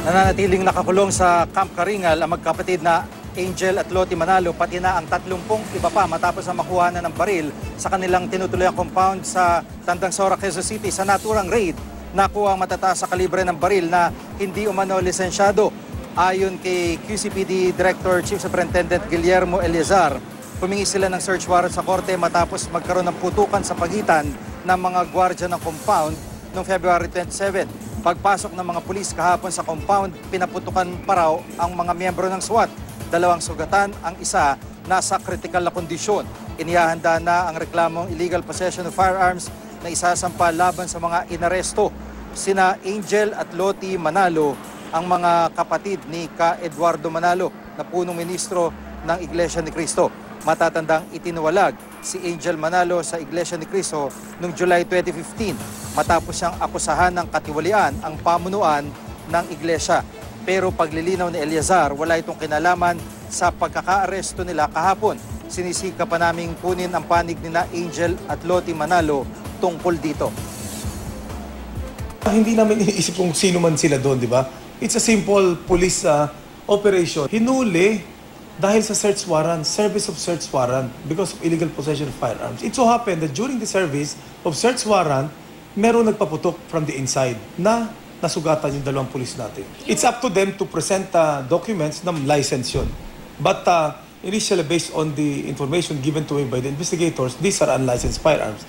Nananatiling nakakulong sa Camp Karingal ang magkapatid na Angel at Lottie Manalo, pati na ang 30 iba pa matapos na makuha na ng baril sa kanilang tinutuluyang compound sa Tandangsora, Quezon City sa naturang raid. Nakuha ang matataas sa kalibre ng baril na hindi umano lisensyado. Ayon kay QCPD Director Chief Superintendent Guillermo Eleazar, humingi sila ng search warrant sa korte matapos magkaroon ng putukan sa pagitan ng mga gwardiya ng compound noong February 27. Pagpasok ng mga pulis kahapon sa compound, pinaputukan pa raw ang mga miyembro ng SWAT. 2 sugatan, ang isa nasa critical na kondisyon. Inihahanda na ang reklamong illegal possession of firearms na isasampa laban sa mga inaresto. Sina Angel at Lottie Manalo, ang mga kapatid ni Ka Eduardo Manalo na punong ministro ng Iglesia ni Cristo. Matatandang itinuwalag si Angel Manalo sa Iglesia ni Cristo noong July 2015 matapos siyang akusahan ng katiwalian ang pamunuan ng iglesia. Pero paglilinaw ni Eleazar, wala itong kinalaman sa pagkakaaresto nila kahapon. Sinisika pa naming kunin ang panig ni na Angel at Lottie Manalo tungkol dito. Hindi namin iniisip kung sino man sila doon, di ba? It's a simple police operation. Hinuli dahil sa search warrant, service of search warrant because of illegal possession of firearms. It so happened that during the service of search warrant, meron nagpaputok from the inside na nasugatan yung 2 pulis natin. It's up to them to present documents na license yun. But initially, based on the information given to me by the investigators, these are unlicensed firearms.